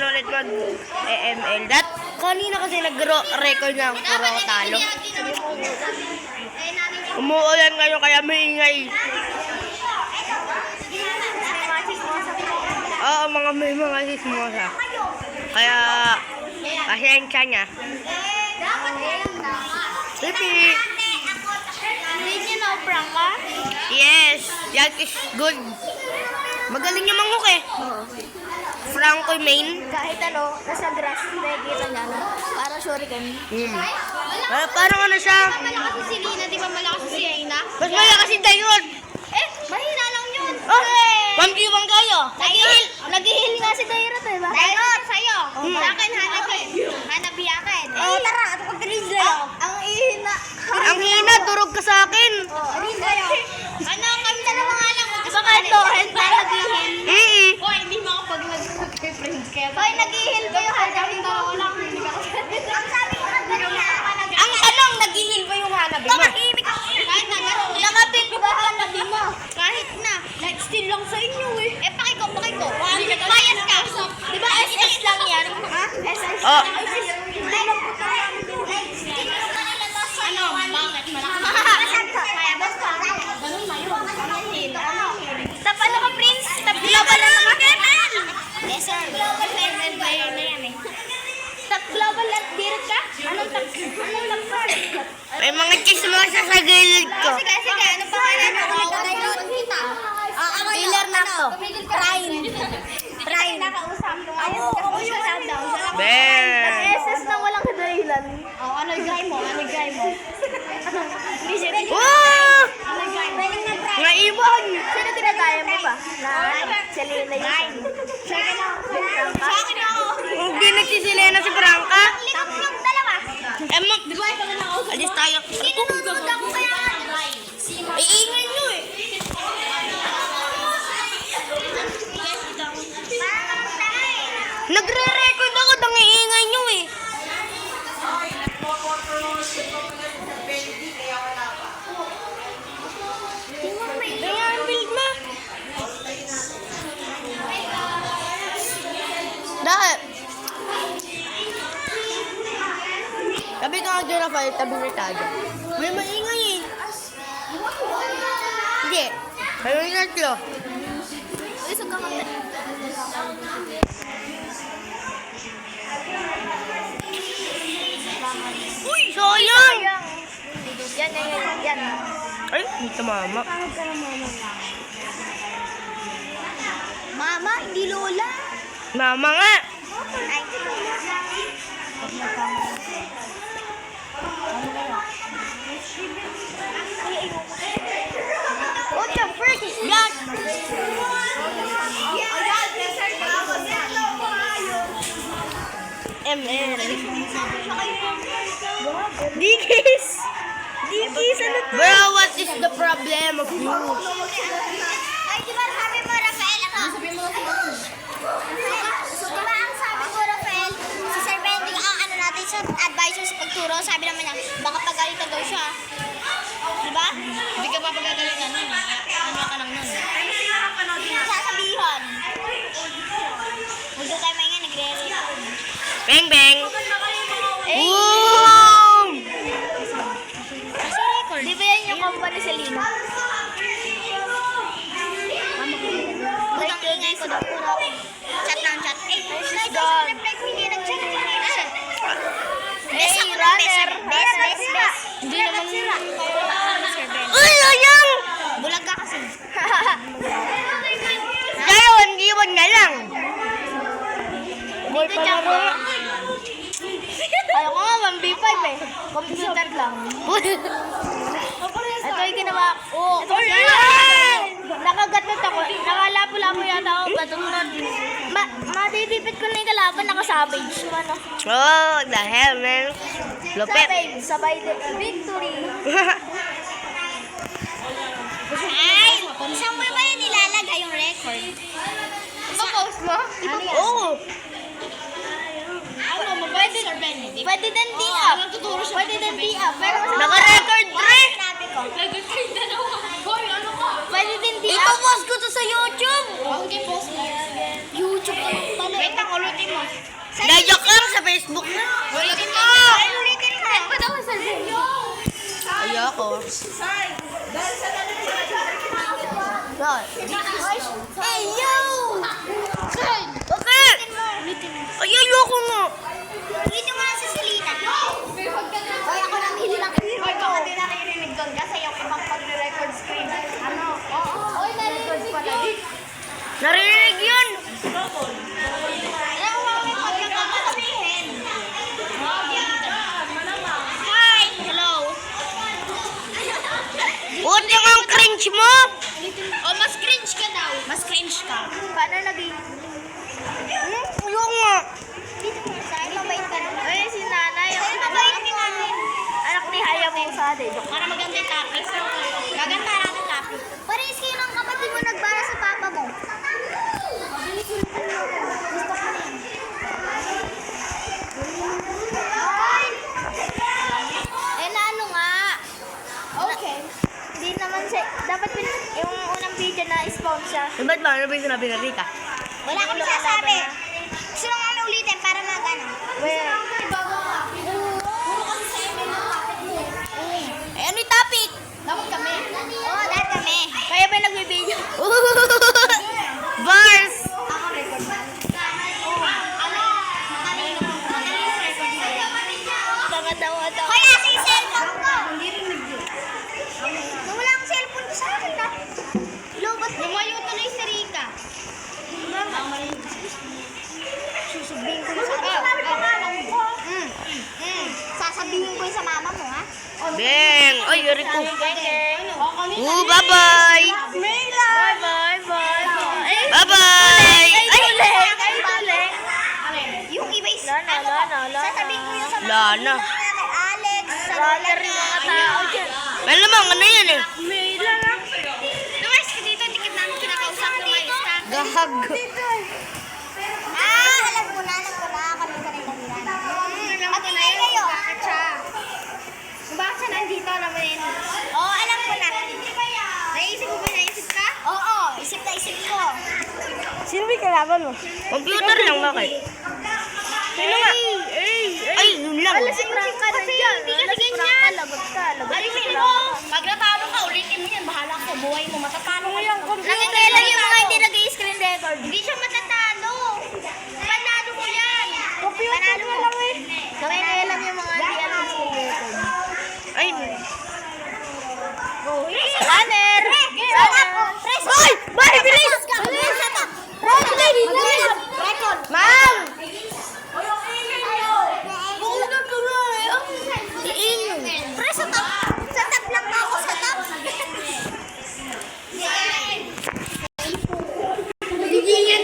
naman ulit mag-EML. Kanina kasi nag-record na puro ako talo. Umuulan ngayon kaya maingay. Oo, may mga sismosa. Kaya, pasensya niya. Sleepy! Hindi niyo na-prank ka? Yes, that is good. Magaling yung manguk eh. Franco main. Kahit ano, nasa grass, nakikita niya, no? Parang shuriken. Parang ano siya? Malakas si Lina, di ba malakas si Aina? Mas malakas si Dayon. Mahina lang yun. Oh, pampiwang kayo. Nag-heal nga si Daira, di ba? Daira, sa'yo. Sa akin, hanabi akin. Tara, ito ko tinig sa'yo. Ang ihina. Ang hina, durog ka sa akin. Tinig sa'yo. Ano, kami dalawa nga lang. Diba kahit Lohen, tayo nag-heal? Hoy, hindi mo ako pag nag-friends kaya. Hoy, nag-heal ba yung hanabi mo? Ang sabi ko Ang tanong, nag-heal ba yung hanabi mo? Tumahimik ako. Kahit na gano'n. Nakapil ba hanabi mo? Kahit na. Lifesteal lang sa inyo eh. Pakiko. Bias ka. Di ba SS lang yan? Ha? SS Oh. lang. Ano? Bakit? Malaki. Kaya basta. Ganun na yun. Tap ano ka, Prince? Tap global na mga Kemal. Yes, sir. Global na yan eh. Tap global at direct ka? Anong tap? May mga chismosa sa gilid ko. Sige. Ano pa kaya na? Download kita. Dealer na to. Try. Nakausap ko ngayon. Ako yung down. Bear. SS na walang kadahilan. Ano gay mo? Oh! Ano gay mo? Naibon! Sino tinagaya mo ba? Selena yun. Sa akin ako. Hindi nagsisilena si Franca. Tatlong dalawa. Di ba ikaw na nakausap? Alis tayo. Sinunood ako kaya. Ay, ingay nyo eh. Nagre-record ako, dangiingay nyo eh. Ayan, build mo. Dahil. Tabi ka nga dyan, Rafael. Tabi na tayo. May maingay eh. Hindi. Kayo yung tatlo. Isog ka kami. Uy, sayang! Yan. Ay, hindi tumama. Mama, hindi lola. Mama nga. Ay, what the frick is that? ML. Dikis! Dikis, ano to? Bro, what is the problem of you? Ay, di ba sabi mo, Rafael, Di ba ang sabi ko, Rafael, si Sir Bendy, ang ano natin sa advisor sa pagturo, sabi naman niya, baka pagalitan daw siya. Di ba? Hindi ka papagagalitan nun. Ano ka lang nun. Sasabihan. Huwag tayo maingay, nagre-record. Bang, bang. Eh, Boom! di ba yan yung company sa Lino? Like, ingay ko daw, puro chat lang chat. She's gone. Hindi nag-chat. Best ako ng best. Hindi naman Sir Ben. Uy, sayang! Bulag ka kasi. Ngayon, iwan na lang. Boy, Dito chat mo. palaro. Ayaw ko nga, 1v5 eh. Computer lang. Ito yung ginawa. Oh, ito nakagatot ako. Nakalapo-lapo yata ako. Batong madidipit ko na yung kalaban. Nakasabage. Ano? Oh, what the hell, man? Lupit. Savage. Sabay din. Victory. Ay! Saan mo ba yun nilalagay yung record? Ipa-post mo? Oo. Pwede din di-up. Pwede din di-up. Pero Naka-record, pre. sinabi ko. Pwede din di-up. Ipapost ko to sa YouTube. YouTube pala. Wait lang ulitin mo. Dayak lang sa Facebook na. Ulitin mo. Ulitin mo. Send mo daw sa video. Ayoko. Hey, yo! Send. Bakit? Ulitin mo. Ay, ayoko nga. Ulitin mo lang sa Selena. Hoy, ako namili lang. Hoy, baka di naririnig doon kasi yung ibang pag-record screen. Ano? Oo. Hoy, naririnig pala. Narinig yun. Alam mo, may pagkakasabihin. Hi! Hello! Huwag yung ang cringe mo. Oh, mas cringe ka daw. Mas cringe ka. Paano naging? Ayoko nga. Dito mo sa akin, mabait ka naman. Ay, si nanay. Mabait ni nanay. Anak ni Hayabusa, de. Para maganda yung topic. Gaganda natin yung topic. Parehas kayo ng kapatid mo nagbara sa papa mo. Eh, na ano nga? Okay. Hindi naman siya, dapat yung unang video na spawn siya. Ba't ba? Ano ba yung sinabi ng Rika? Wala akong sasabi. Gusto lang ano ulitin para mag-ano. Eh, ano yung topic? Dapat kami. Oo, dapat kami. Kaya ba nagbibideo? Bars! Hoy, nasa yung cellphone ko. Nawala ang cellphone ko sa akin, ah. Lobot. Lumayo tuloy si Rika. Sasabihin ko sa Sasabihin ko sa mama mo, ha? Beng! Ay, yari ko. Bye-bye! Bye-bye! Ay! Yung iba is, sasabihin ko yun sa Wala na. kay Alex, sa mga tao dyan. Well naman, ano yan eh? Lumayas ka dito, hindi kita namin kinakausap, lumayas ka. Gahag. Alam ko na, kami ka rin dahilan. Mag-ingay kayo. Bakit siya? Bakit siya nandito, alam mo yun? Oo, alam ko na. Naisip mo ba, naisip ka? Oo, isip na isip ko. Sino ba yung kalaban mo? Computer lang, bakit? Sino nga? Ay, yun lang. Kasi hindi ka ganyan. Lagot ka. Ayun mo, pag natalo ka, ulitin mo yan. Bahala ka, buhay mo